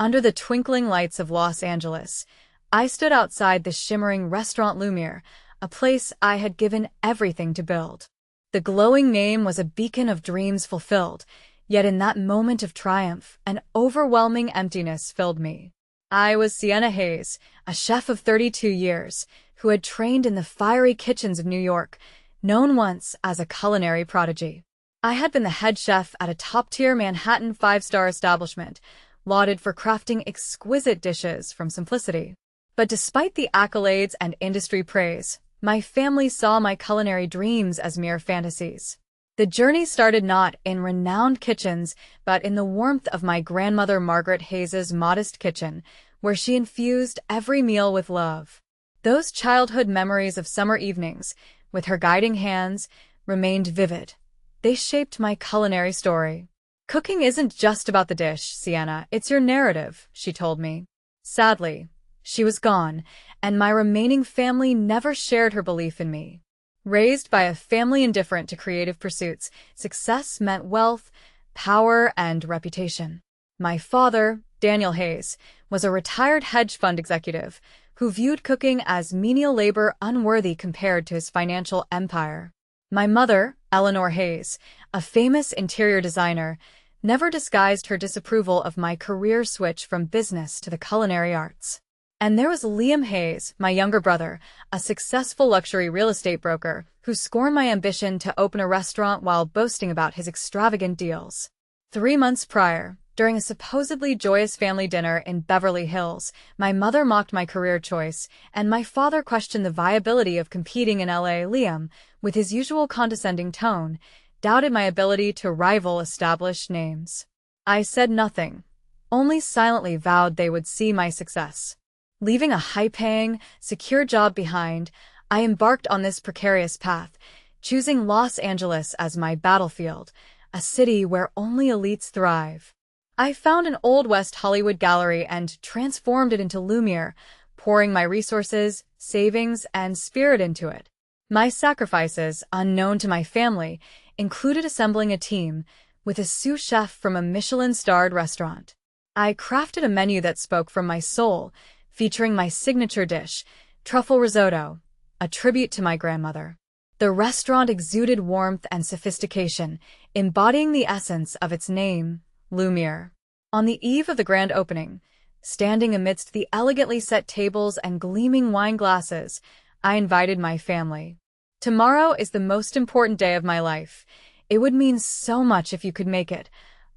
Under the twinkling lights of Los Angeles, I stood outside the shimmering restaurant Lumere, a place I had given everything to build. The glowing name was a beacon of dreams fulfilled, yet in that moment of triumph, an overwhelming emptiness filled me. I was Sienna Hayes, a chef of 32 years, who had trained in the fiery kitchens of New York, known once as a culinary prodigy. I had been the head chef at a top-tier Manhattan five-star establishment, lauded for crafting exquisite dishes from simplicity. But despite the accolades and industry praise, my family saw my culinary dreams as mere fantasies. The journey started not in renowned kitchens, but in the warmth of my grandmother Margaret Hayes's modest kitchen, where she infused every meal with love. Those childhood memories of summer evenings, with her guiding hands, remained vivid. They shaped my culinary story. "Cooking isn't just about the dish, Sienna, it's your narrative," she told me. Sadly, she was gone, and my remaining family never shared her belief in me. Raised by a family indifferent to creative pursuits, success meant wealth, power, and reputation. My father, Daniel Hayes, was a retired hedge fund executive who viewed cooking as menial labor unworthy compared to his financial empire. My mother, Eleanor Hayes, a famous interior designer, never disguised her disapproval of my career switch from business to the culinary arts. And there was Liam Hayes, my younger brother, a successful luxury real estate broker, who scorned my ambition to open a restaurant while boasting about his extravagant deals. 3 months prior, during a supposedly joyous family dinner in Beverly Hills, my mother mocked my career choice, and my father questioned the viability of competing in LA. Liam, with his usual condescending tone, doubted my ability to rival established names. I said nothing, only silently vowed they would see my success. Leaving a high-paying, secure job behind, I embarked on this precarious path, choosing Los Angeles as my battlefield, a city where only elites thrive. I found an old West Hollywood gallery and transformed it into Lumere, pouring my resources, savings, and spirit into it. My sacrifices, unknown to my family, included assembling a team, with a sous chef from a Michelin-starred restaurant. I crafted a menu that spoke from my soul, featuring my signature dish, truffle risotto, a tribute to my grandmother. The restaurant exuded warmth and sophistication, embodying the essence of its name, Lumere. On the eve of the grand opening, standing amidst the elegantly set tables and gleaming wine glasses, I invited my family. "Tomorrow is the most important day of my life. It would mean so much if you could make it,"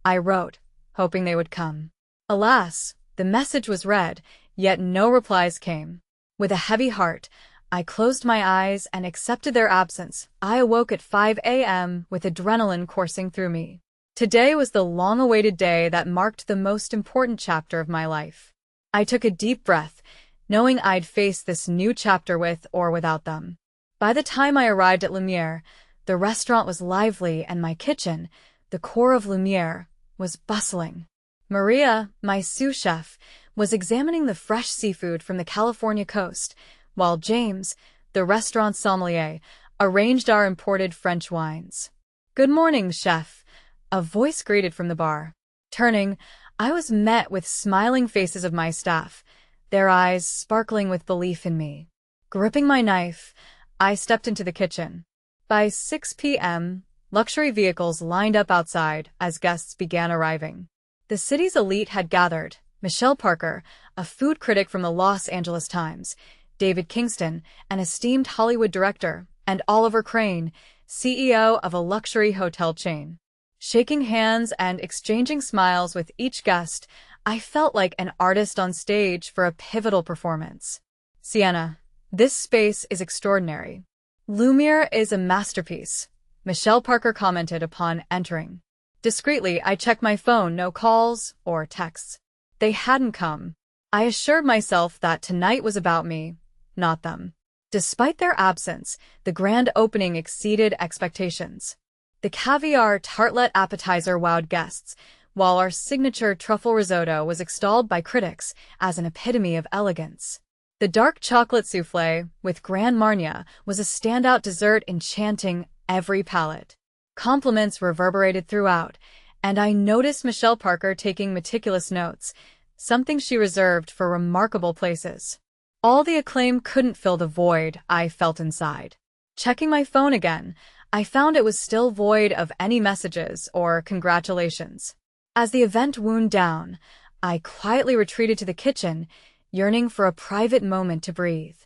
I wrote, hoping they would come. Alas, the message was read, yet no replies came. With a heavy heart, I closed my eyes and accepted their absence. I awoke at 5 a.m. with adrenaline coursing through me. Today was the long-awaited day that marked the most important chapter of my life. I took a deep breath, knowing I'd face this new chapter with or without them. By the time I arrived at Lumere, the restaurant was lively and my kitchen, the core of Lumere, was bustling. Maria, my sous chef, was examining the fresh seafood from the California coast, while James, the restaurant sommelier, arranged our imported French wines. "Good morning, chef," a voice greeted from the bar. Turning, I was met with smiling faces of my staff, their eyes sparkling with belief in me. Gripping my knife, I stepped into the kitchen. By 6 p.m., luxury vehicles lined up outside as guests began arriving. The city's elite had gathered: Michelle Parker, a food critic from the Los Angeles Times, David Kingston, an esteemed Hollywood director, and Oliver Crane, CEO of a luxury hotel chain. Shaking hands and exchanging smiles with each guest, I felt like an artist on stage for a pivotal performance. "Sienna, this space is extraordinary. Lumere is a masterpiece," Michelle Parker commented upon entering. Discreetly, I checked my phone, no calls or texts. They hadn't come. I assured myself that tonight was about me, not them. Despite their absence, the grand opening exceeded expectations. The caviar tartlet appetizer wowed guests, while our signature truffle risotto was extolled by critics as an epitome of elegance. The dark chocolate soufflé with Grand Marnier was a standout dessert, enchanting every palate. Compliments reverberated throughout, and I noticed Michelle Parker taking meticulous notes, something she reserved for remarkable places. All the acclaim couldn't fill the void I felt inside. Checking my phone again, I found it was still void of any messages or congratulations. As the event wound down, I quietly retreated to the kitchen, yearning for a private moment to breathe.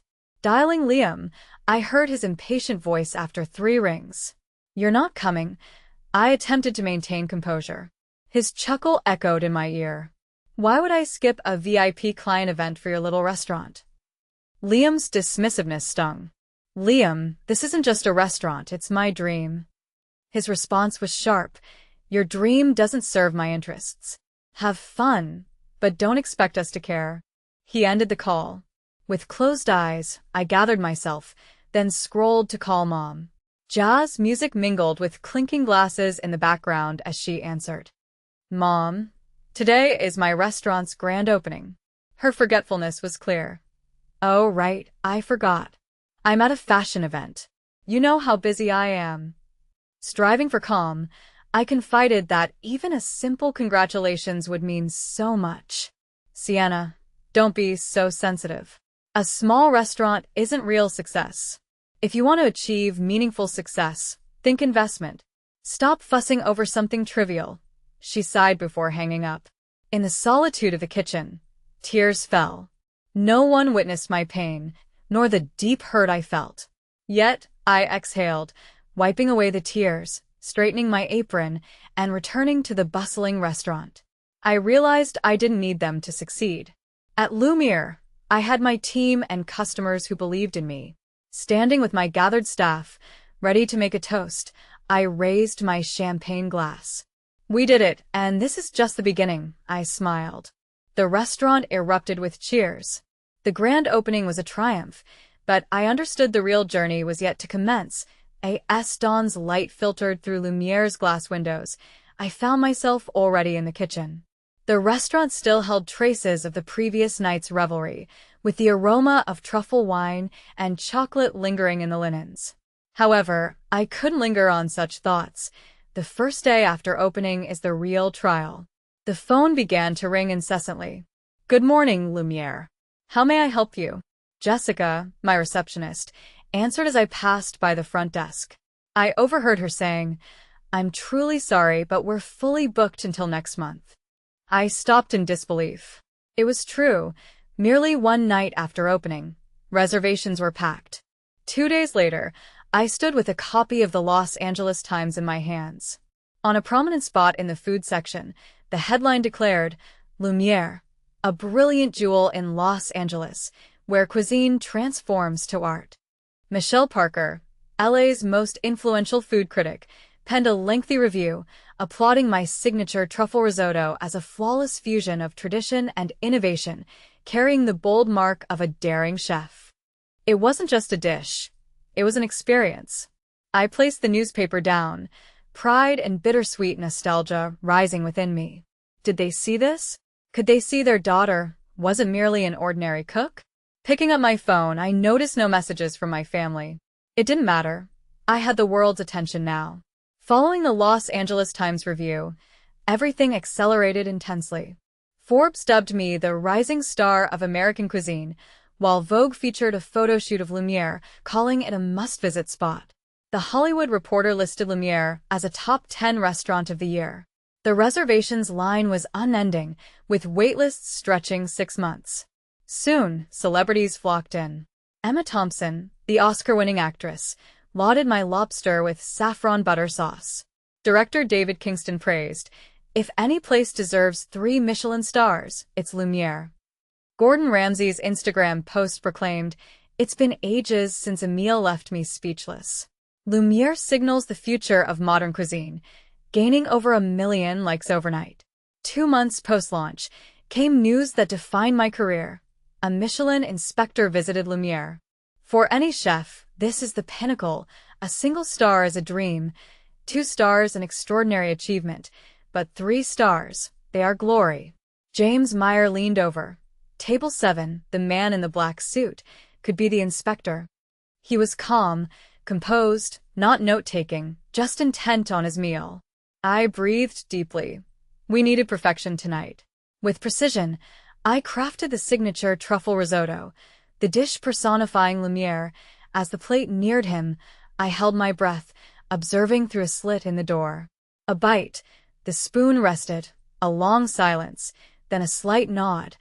Dialing Liam, I heard his impatient voice after 3 rings. "You're not coming." I attempted to maintain composure. His chuckle echoed in my ear. "Why would I skip a VIP client event for your little restaurant?" Liam's dismissiveness stung. "Liam, this isn't just a restaurant, it's my dream." His response was sharp. "Your dream doesn't serve my interests. Have fun, but don't expect us to care." He ended the call. With closed eyes, I gathered myself, then scrolled to call Mom. Jazz music mingled with clinking glasses in the background as she answered. "Mom, today is my restaurant's grand opening." Her forgetfulness was clear. "Oh, right, I forgot. I'm at a fashion event. You know how busy I am." Striving for calm, I confided that even a simple congratulations would mean so much. "Sienna, don't be so sensitive. A small restaurant isn't real success. If you want to achieve meaningful success, think investment. Stop fussing over something trivial." She sighed before hanging up. In the solitude of the kitchen, tears fell. No one witnessed my pain, nor the deep hurt I felt. Yet I exhaled, wiping away the tears, straightening my apron, and returning to the bustling restaurant. I realized I didn't need them to succeed. At Lumere, I had my team and customers who believed in me. Standing with my gathered staff, ready to make a toast, I raised my champagne glass. "We did it, and this is just the beginning," I smiled. The restaurant erupted with cheers. The grand opening was a triumph, but I understood the real journey was yet to commence. As dawn's light filtered through Lumere's glass windows, I found myself already in the kitchen. The restaurant still held traces of the previous night's revelry, with the aroma of truffle wine and chocolate lingering in the linens. However, I couldn't linger on such thoughts. The first day after opening is the real trial. The phone began to ring incessantly. "Good morning, Lumere. How may I help you?" Jessica, my receptionist, answered as I passed by the front desk. I overheard her saying, "I'm truly sorry, but we're fully booked until next month." I stopped in disbelief. It was true. Merely one night after opening, reservations were packed. 2 days later, I stood with a copy of the Los Angeles Times in my hands. On a prominent spot in the food section, the headline declared, "Lumere, a brilliant jewel in Los Angeles, where cuisine transforms to art." Michelle Parker, LA's most influential food critic, penned a lengthy review, applauding my signature truffle risotto as a flawless fusion of tradition and innovation, carrying the bold mark of a daring chef. It wasn't just a dish. It was an experience. I placed the newspaper down, pride and bittersweet nostalgia rising within me. Did they see this? Could they see their daughter wasn't merely an ordinary cook? Picking up my phone, I noticed no messages from my family. It didn't matter. I had the world's attention now. Following the Los Angeles Times review, everything accelerated intensely. Forbes dubbed me the rising star of American cuisine, while Vogue featured a photo shoot of Lumere, calling it a must-visit spot. The Hollywood Reporter listed Lumere as a top 10 restaurant of the year. The reservations line was unending, with waitlists stretching 6 months. Soon, celebrities flocked in. Emma Thompson, the Oscar-winning actress, lauded my lobster with saffron butter sauce. Director David Kingston praised, "If any place deserves 3 Michelin stars, it's Lumere." Gordon Ramsay's Instagram post proclaimed, "It's been ages since a meal left me speechless." Lumere signals the future of modern cuisine, gaining over 1 million likes overnight. 2 months post-launch came news that defined my career. A Michelin inspector visited Lumere. For any chef, this is the pinnacle. A single star is a dream, 2 stars an extraordinary achievement, but 3 stars, they are glory. James Meyer leaned over. Table 7, the man in the black suit, could be the inspector. He was calm, composed, not note-taking, just intent on his meal. I breathed deeply. We needed perfection tonight. With precision, I crafted the signature truffle risotto, the dish personifying Lumere. As the plate neared him, I held my breath, observing through a slit in the door. A bite, the spoon rested, a long silence, then a slight nod.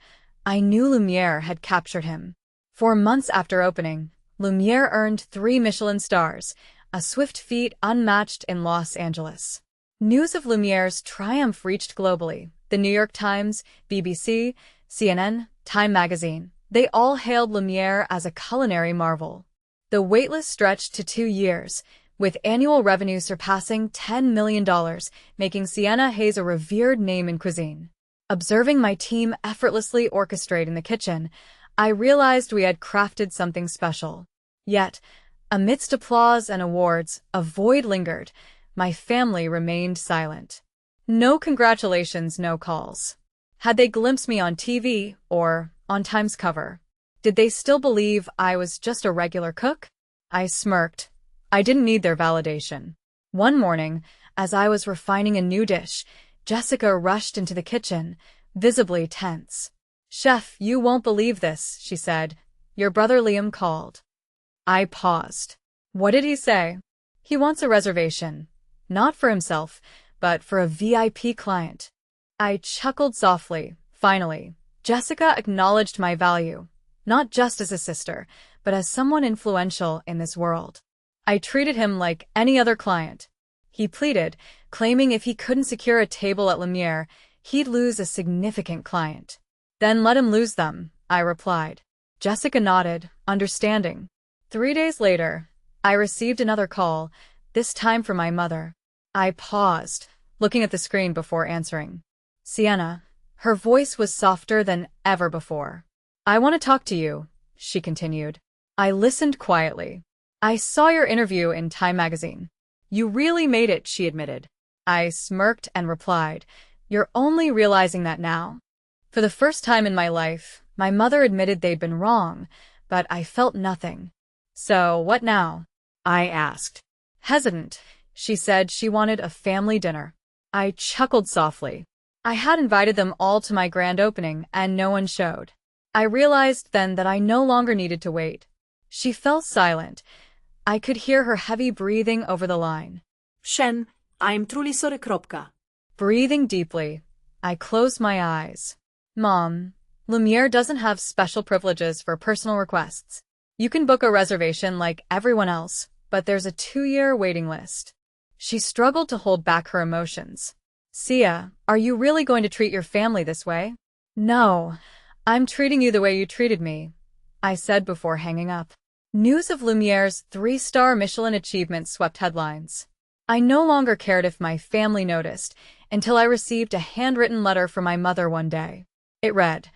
I knew Lumere had captured him. 4 months after opening, Lumere earned 3 Michelin stars, a swift feat unmatched in Los Angeles. News of Lumere's triumph reached globally. The New York Times, BBC, CNN, Time magazine. They all hailed Lumere as a culinary marvel. The waitlist stretched to 2 years, with annual revenue surpassing $10 million, making Sienna Hayes a revered name in cuisine. Observing my team effortlessly orchestrate in the kitchen, I realized we had crafted something special. Yet, amidst applause and awards, a void lingered. My family remained silent. No congratulations, no calls. Had they glimpsed me on TV or on Time's cover? Did they still believe I was just a regular cook? I smirked. I didn't need their validation. One morning, as I was refining a new dish, Jessica rushed into the kitchen, visibly tense. "Chef, you won't believe this," she said. "Your brother Liam called." I paused. What did he say? He wants a reservation. Not for himself, but for a VIP client. I chuckled softly. Finally, Jessica acknowledged my value, not just as a sister, but as someone influential in this world. I treated him like any other client. He pleaded, claiming if he couldn't secure a table at Lumere, he'd lose a significant client. Then let him lose them, I replied. Jessica nodded, understanding. 3 days later, I received another call, this time from my mother. I paused, looking at the screen before answering. Sienna. Her voice was softer than ever before. "I want to talk to you," she continued. I listened quietly. "I saw your interview in Time magazine. You really made it," she admitted. I smirked and replied, "You're only realizing that now?" For the first time in my life, my mother admitted they'd been wrong, but I felt nothing. "So, what now?" I asked. Hesitant, she said she wanted a family dinner. I chuckled softly. I had invited them all to my grand opening, and no one showed. I realized then that I no longer needed to wait. She fell silent. I could hear her heavy breathing over the line. Shen, I'm truly sorry, kropka. Breathing deeply, I closed my eyes. Mom, Lumere doesn't have special privileges for personal requests. You can book a reservation like everyone else, but there's a 2-year waiting list. She struggled to hold back her emotions. Sia, are you really going to treat your family this way? No, I'm treating you the way you treated me, I said before hanging up. News of Lumere's 3-star Michelin achievement swept headlines. I no longer cared if my family noticed, until I received a handwritten letter from my mother one day. It read,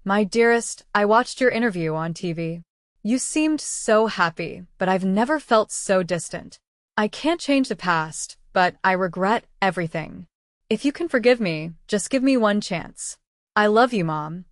"My dearest, I watched your interview on TV. You seemed so happy, but I've never felt so distant. I can't change the past, but I regret everything. If you can forgive me, just give me one chance. I love you, Mom."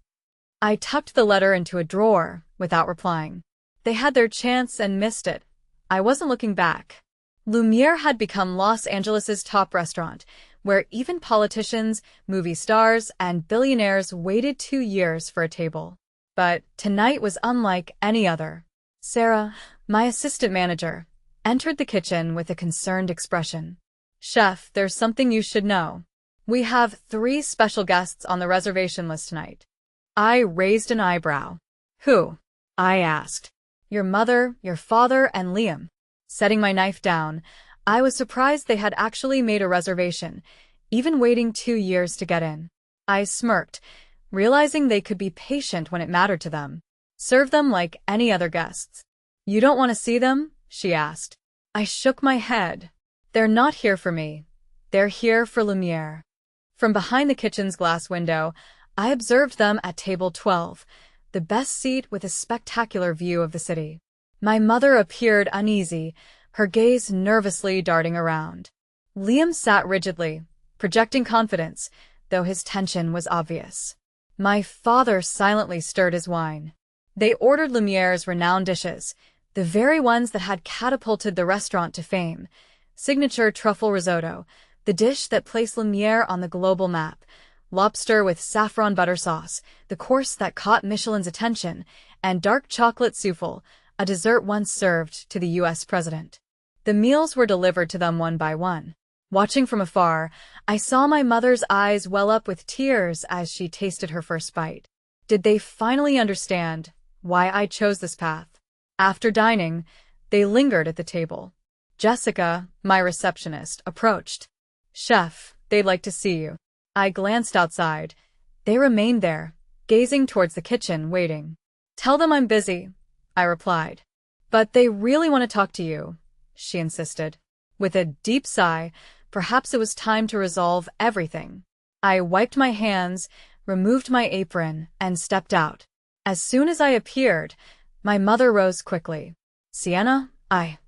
I tucked the letter into a drawer, without replying. They had their chance and missed it. I wasn't looking back. Lumere had become Los Angeles' top restaurant, where even politicians, movie stars, and billionaires waited 2 years for a table. But tonight was unlike any other. Sarah, my assistant manager, entered the kitchen with a concerned expression. "Chef, there's something you should know. We have 3 special guests on the reservation list tonight." I raised an eyebrow. "Who?" I asked. "Your mother, your father, and Liam." Setting my knife down, I was surprised they had actually made a reservation, even waiting 2 years to get in. I smirked, realizing they could be patient when it mattered to them. "Serve them like any other guests." "You don't want to see them?" she asked. I shook my head. "They're not here for me. They're here for Lumere." From behind the kitchen's glass window, I observed them at table 12, the best seat with a spectacular view of the city. My mother appeared uneasy, her gaze nervously darting around. Liam sat rigidly, projecting confidence, though his tension was obvious. My father silently stirred his wine. They ordered Lumere's renowned dishes, the very ones that had catapulted the restaurant to fame. Signature truffle risotto, the dish that placed Lumere on the global map. lobster with saffron butter sauce, the course that caught Michelin's attention, and dark chocolate souffle, a dessert once served to the U.S. president. The meals were delivered to them one by one. Watching from afar, I saw my mother's eyes well up with tears as she tasted her first bite. Did they finally understand why I chose this path? After dining, they lingered at the table. Jessica, my receptionist, approached. "Chef, they'd like to see you." I glanced outside. They remained there, gazing towards the kitchen, waiting. "Tell them I'm busy," I replied. "But they really want to talk to you," she insisted. With a deep sigh, perhaps it was time to resolve everything. I wiped my hands, removed my apron, and stepped out. As soon as I appeared, my mother rose quickly. "Sienna, I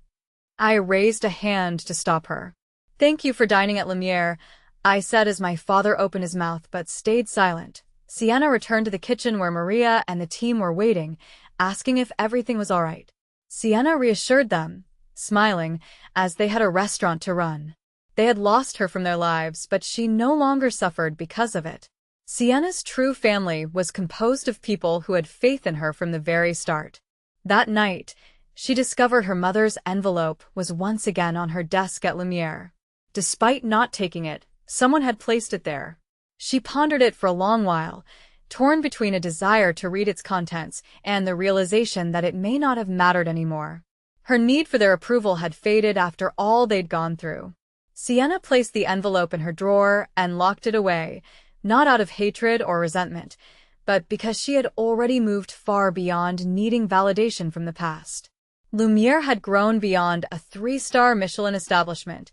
raised a hand to stop her. "Thank you for dining at Lumere," I said as my father opened his mouth but stayed silent. Sienna returned to the kitchen where Maria and the team were waiting, asking if everything was all right. Sienna reassured them, smiling, as they had a restaurant to run. They had lost her from their lives, but she no longer suffered because of it. Sienna's true family was composed of people who had faith in her from the very start. That night, she discovered her mother's envelope was once again on her desk at Lumere. Despite not taking it, someone had placed it there. She pondered it for a long while, torn between a desire to read its contents and the realization that it may not have mattered anymore. Her need for their approval had faded after all they'd gone through. Sienna placed the envelope in her drawer and locked it away, not out of hatred or resentment, but because she had already moved far beyond needing validation from the past. Lumere had grown beyond a 3-star Michelin establishment.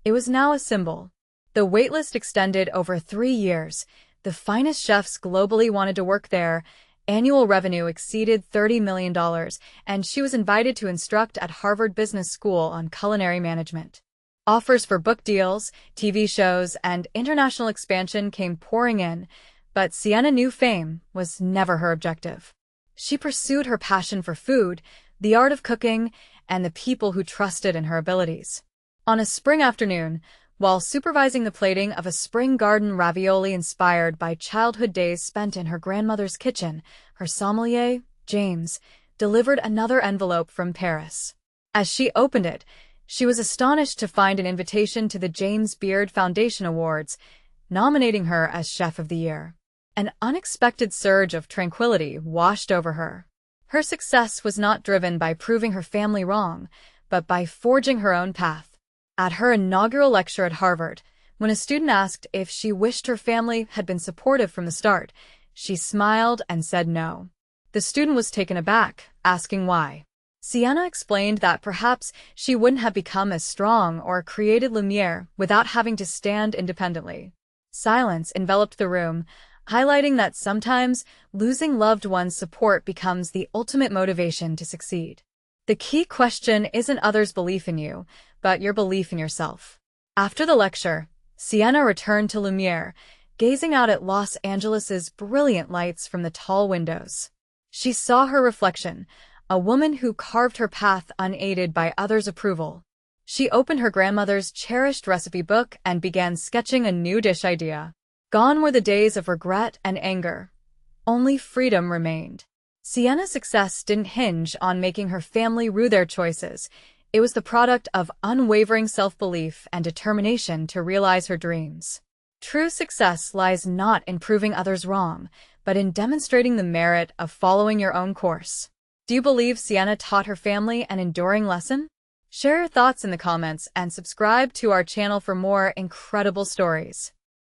It was now a symbol. The waitlist extended over 3 years. The finest chefs globally wanted to work there. Annual revenue exceeded $30 million, and she was invited to instruct at Harvard Business School on culinary management. Offers for book deals, TV shows, and international expansion came pouring in, but Sienna knew fame was never her objective. She pursued her passion for food, the art of cooking, and the people who trusted in her abilities. On a spring afternoon, while supervising the plating of a spring garden ravioli inspired by childhood days spent in her grandmother's kitchen, her sommelier, James, delivered another envelope from Paris. As she opened it, she was astonished to find an invitation to the James Beard Foundation Awards, nominating her as Chef of the Year. An unexpected surge of tranquility washed over her. Her success was not driven by proving her family wrong, but by forging her own path. At her inaugural lecture at Harvard, when a student asked if she wished her family had been supportive from the start, she smiled and said no. The student was taken aback, asking why. Sienna explained that perhaps she wouldn't have become as strong or created Lumere without having to stand independently. Silence enveloped the room, highlighting that sometimes losing loved ones' support becomes the ultimate motivation to succeed. The key question isn't others' belief in you, but your belief in yourself. After the lecture, Sienna returned to Lumere, gazing out at Los Angeles's brilliant lights from the tall windows. She saw her reflection, a woman who carved her path unaided by others' approval. She opened her grandmother's cherished recipe book and began sketching a new dish idea. Gone were the days of regret and anger. Only freedom remained. Sienna's success didn't hinge on making her family rue their choices. It was the product of unwavering self-belief and determination to realize her dreams. True success lies not in proving others wrong, but in demonstrating the merit of following your own course. Do you believe Sienna taught her family an enduring lesson? Share your thoughts in the comments and subscribe to our channel for more incredible stories.